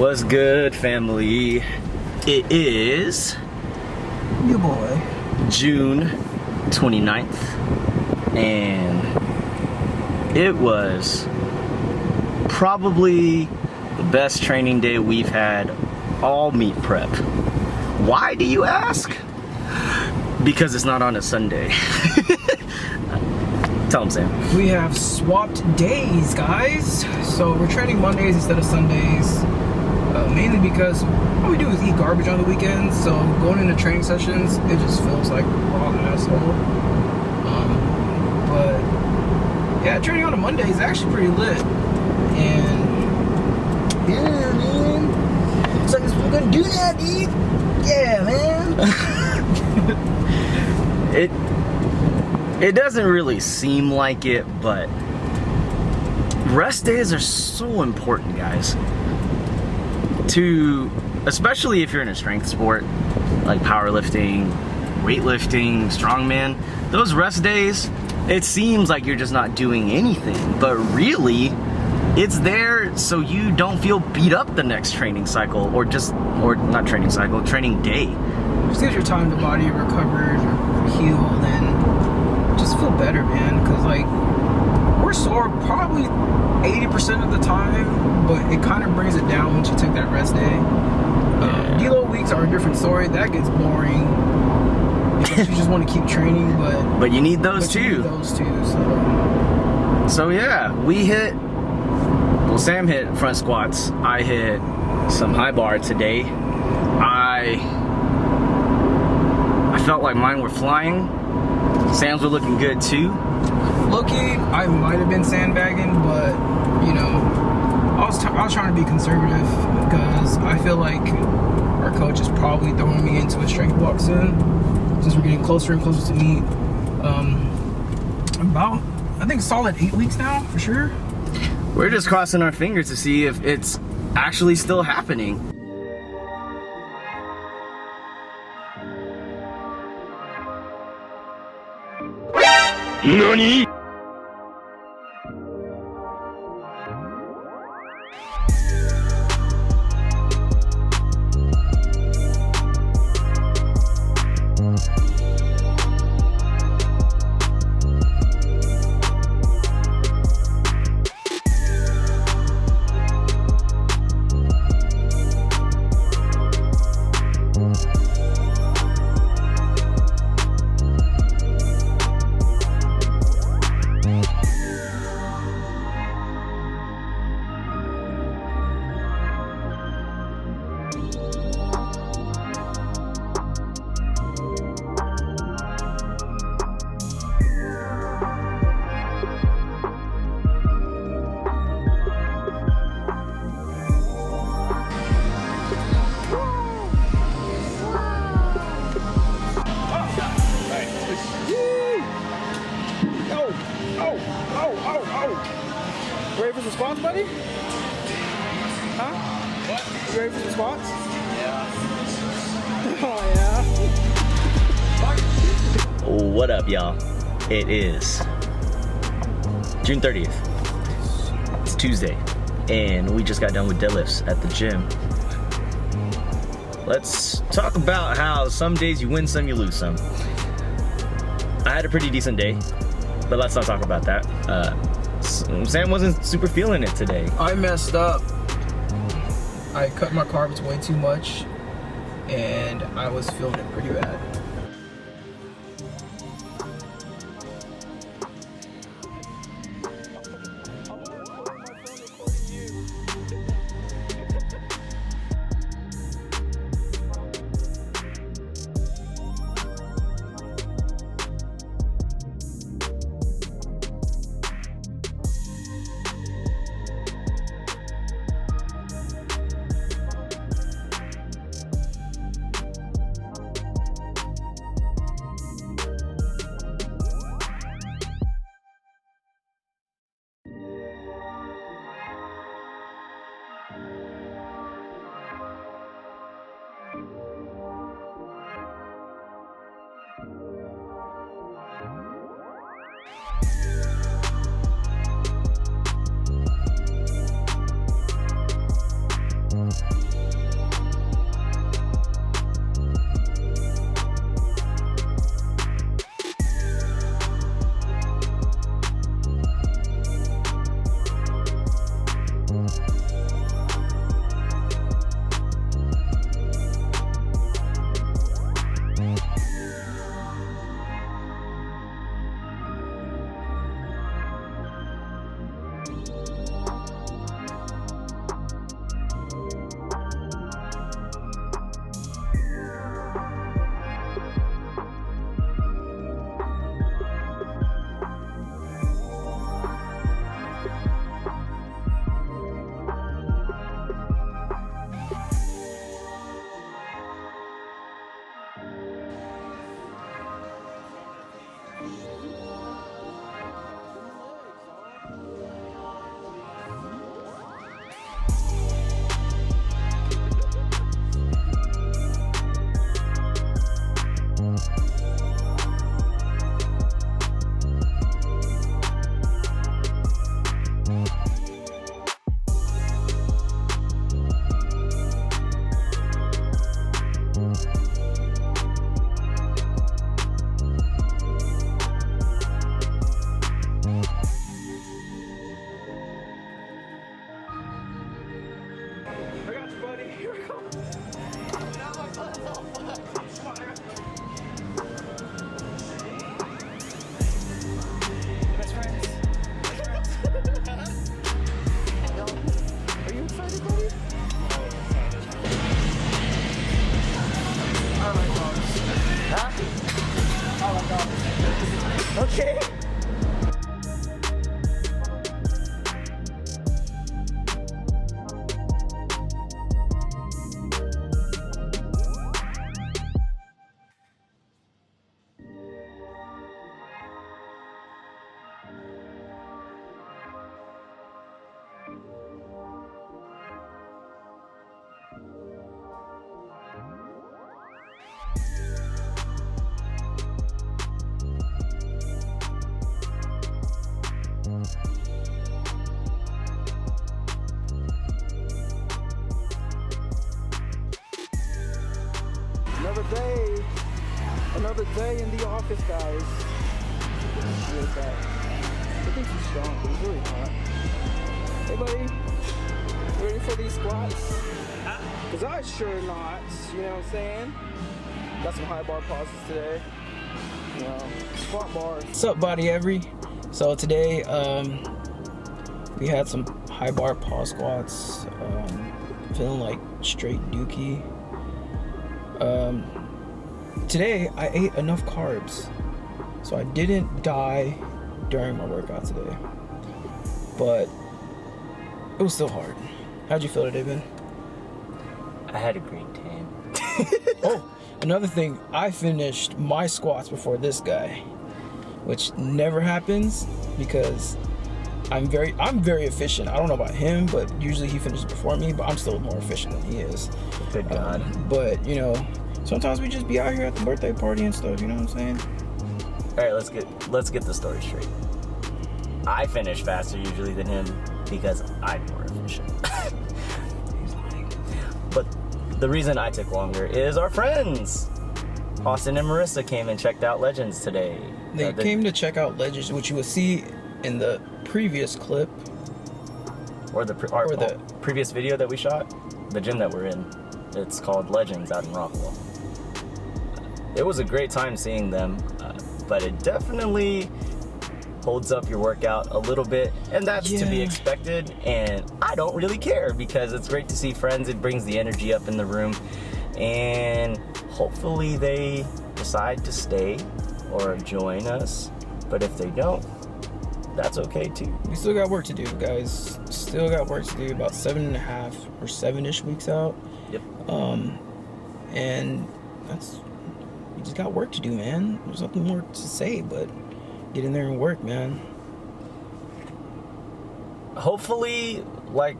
What's good, family? It is your boy June 29th, and it was probably the best training day we've had all meet prep. Why do you ask? Because it's not on a Sunday. Tell them, Sam. We have swapped days, guys. So we're training Mondays instead of Sundays. Mainly because all we do is eat garbage on the weekends. So going into training sessions, it just feels like a raw asshole. But yeah, training on a Monday is actually pretty lit. And yeah, man. It's like we're gonna do that, dude. Yeah, man. It doesn't really seem like it, but rest days are so important, guys. Especially if you're in a strength sport like powerlifting, weightlifting, strongman, those rest days, it seems like you're just not doing anything, but really it's there so you don't feel beat up the next training cycle, or not training cycle, training day. Just gives your time, the body recovers or healed, and just feel better, man. Because like we're sore probably 80% of the time, but it kind of brings it down once you take that rest day. Deload weeks are a different story. That gets boring because you just want to keep training, but you need those too. So yeah, Sam hit front squats. I hit some high bar today. I felt like mine were flying. Sam's were looking good too. Low-key, I might have been sandbagging, but you know, I was trying to be conservative because I feel like our coach is probably throwing me into a strength block soon, since we're getting closer and closer to meet. About, I think, solid 8 weeks now for sure. We're just crossing our fingers to see if it's actually still happening. NANI?! Ready for some squats, buddy? Huh? What? You ready for some squats? Yeah. Oh, yeah. What up, y'all? It is June 30th. It's Tuesday, and we just got done with deadlifts at the gym. Let's talk about how some days you win some, you lose some. I had a pretty decent day, but let's not talk about that. Sam wasn't super feeling it today. I messed up. I cut my carbs way too much, and I was feeling it pretty bad. I got you, buddy. Here we go. Now my butt's all fucked. Come on, best friends. Are you excited, buddy? I like dogs. Huh? I like dogs. Okay. Another day in the office, guys. Look at that. I think he's strong, but he's really hot. Hey, buddy. You ready for these squats? Because I sure not. You know what I'm saying? Got some high bar pauses today. You know, squat bars. What's up, body every? So today, we had some high bar pause squats. Feeling like straight dookie. Today I ate enough carbs, so I didn't die during my workout today, but it was still hard. How'd you feel today, Ben? I had a great time. Oh, another thing, I finished my squats before this guy, which never happens because I'm very efficient. I don't know about him, but usually he finishes before me, but I'm still more efficient than he is. Good God. But you know, sometimes we just be out here at the birthday party and stuff, you know what I'm saying? All right, let's get the story straight. I finish faster usually than him because I'm more efficient. He's lying. But the reason I took longer is our friends. Austin and Marissa came and checked out Legends today. They came to check out Legends, which you will see in the previous clip. Or the previous video that we shot, the gym that we're in. It's called Legends out in Rockwell. It was a great time seeing them, but it definitely holds up your workout a little bit, and that's to be expected, and I don't really care because it's great to see friends. It brings the energy up in the room, and hopefully they decide to stay or join us, but if they don't, that's okay too. We still got work to do, guys. Still got work to do. About 7.5 or 7-ish weeks out. Yep. And you just got work to do, man. There's nothing more to say, but get in there and work, man. Hopefully, like,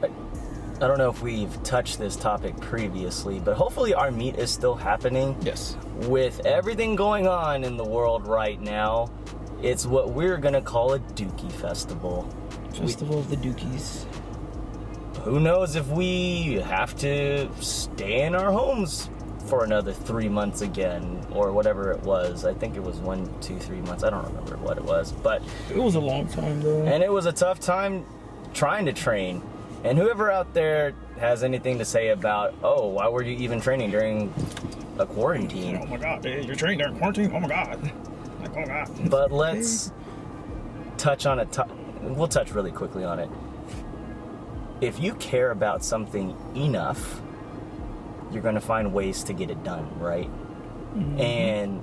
I don't know if we've touched this topic previously, but hopefully our meet is still happening. Yes. With everything going on in the world right now, it's what we're gonna call a Dookie Festival. Festival of the Dookies. Who knows if we have to stay in our homes for another 3 months again, or whatever it was. I think it was 1, 2, 3 months. I don't remember what it was, but it was a long time though. And it was a tough time trying to train. And whoever out there has anything to say about, oh, why were you even training during a quarantine? Oh my God, dude, you're training during quarantine? Oh my God. Like, oh God. But let's touch on it. We'll touch really quickly on it. If you care about something enough, you're going to find ways to get it done, right? Mm-hmm. And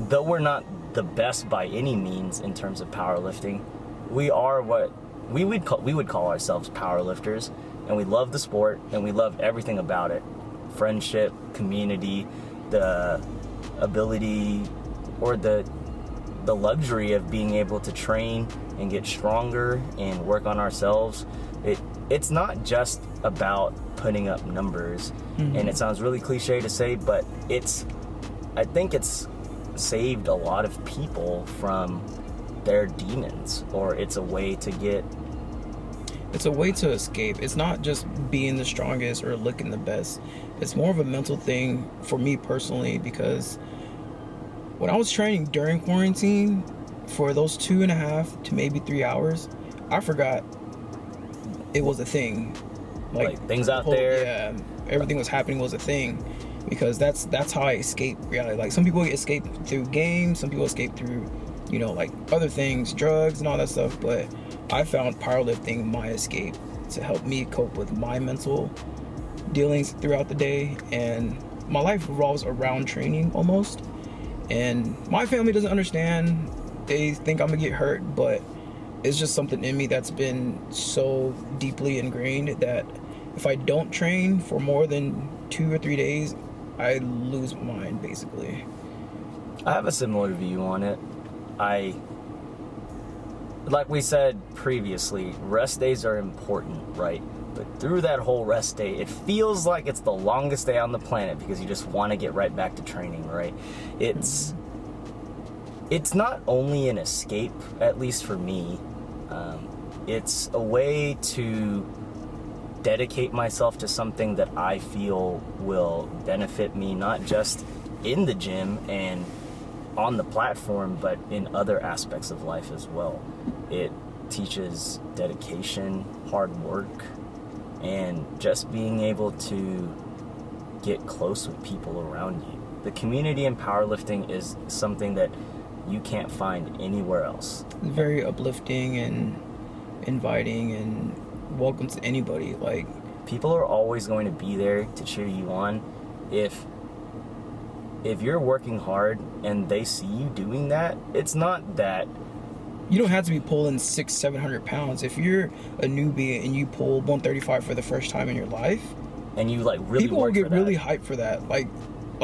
though we're not the best by any means in terms of powerlifting, we are what we would call ourselves powerlifters, and we love the sport and we love everything about it. Friendship, community, the ability or the luxury of being able to train and get stronger and work on ourselves. It's not just about putting up numbers. Mm-hmm. And it sounds really cliche to say, but I think it's saved a lot of people from their demons, or it's a way to escape. It's not just being the strongest or looking the best. It's more of a mental thing for me personally, because when I was training during quarantine, for those 2.5 to maybe 3 hours, I forgot it was a thing. Like things out there. Yeah, everything was happening was a thing, because that's how I escape reality. Like some people escape through games, some people escape through, you know, like other things, drugs and all that stuff. But I found powerlifting my escape to help me cope with my mental dealings throughout the day. And my life revolves around training almost. And my family doesn't understand. They think I'm gonna get hurt, but it's just something in me that's been so deeply ingrained that if I don't train for more than 2 or 3 days, I lose my mind, basically. I have a similar view on it. Like we said previously, rest days are important, right? But through that whole rest day, it feels like it's the longest day on the planet because you just want to get right back to training, right? It's not only an escape, at least for me. It's a way to dedicate myself to something that I feel will benefit me, not just in the gym and on the platform, but in other aspects of life as well. It teaches dedication, hard work, and just being able to get close with people around you. The community in powerlifting is something that you can't find anywhere else. It's very uplifting and inviting and welcome to anybody. Like, people are always going to be there to cheer you on. If you're working hard and they see you doing that, it's not that you don't have to be pulling 600-700 pounds. If you're a newbie and you pull 135 for the first time in your life, and you like really people work will get for that. really hyped for that. Like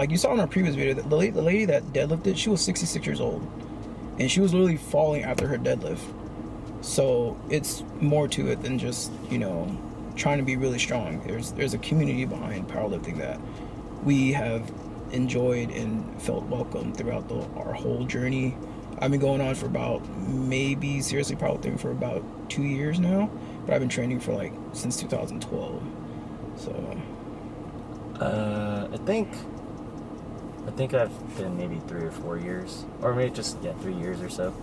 you saw in our previous video, the lady that deadlifted, she was 66 years old, and she was literally falling after her deadlift. So it's more to it than just, you know, trying to be really strong. There's a community behind powerlifting that we have enjoyed and felt welcome throughout our whole journey. I've been going on for about, maybe seriously powerlifting for about 2 years now, but I've been training for like since 2012. So I think I've been maybe 3 or 4 years, or maybe just 3 years or so.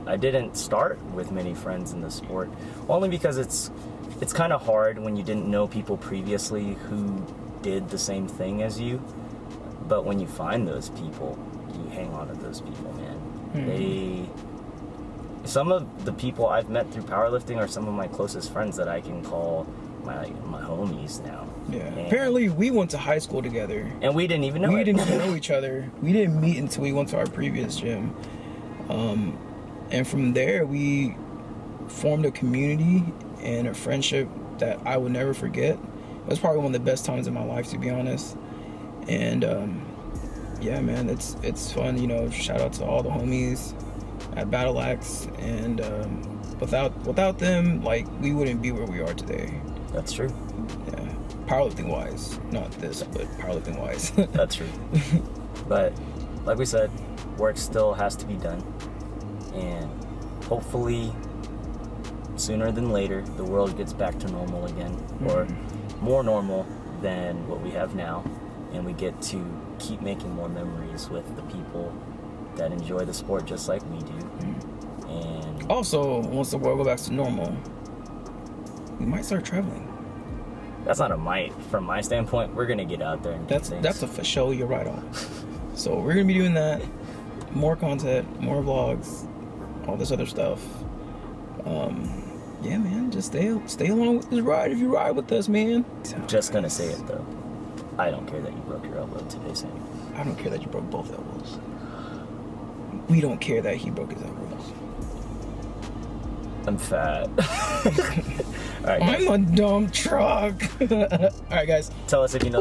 I didn't start with many friends in the sport, only because it's kind of hard when you didn't know people previously who did the same thing as you. But when you find those people, you hang on to those people, man. Some of the people I've met through powerlifting are some of my closest friends that I can call my homies now. yeah, And apparently we went to high school together. And we didn't even know We it. didn't even know each other. We didn't meet until we went to our previous gym. And from there, we formed a community and a friendship that I would never forget. It was probably one of the best times in my life, to be honest. And yeah, man, it's fun. You know, shout out to all the homies at Battle Axe. And without them, like, we wouldn't be where we are today. That's true. Yeah, powerlifting wise, not this, but powerlifting wise. That's true. But like we said, work still has to be done, and hopefully sooner than later the world gets back to normal again, or more normal than what we have now, and we get to keep making more memories with the people that enjoy the sport just like we do. And Also, once the world goes back to normal, we might start traveling. that's not a might. From my standpoint, we're gonna get out there and do things. That's a for sure. You're right on. So we're gonna be doing that. More content, more vlogs, all this other stuff. Yeah, man, just stay along with this ride if you ride with us, man. Just gonna say it though, I don't care that you broke your elbow today, Sam. I don't care that you broke both elbows. We don't care that he broke his elbows. I'm fat. All right, guys. I'm a dumb truck. All right, guys. Tell us if you know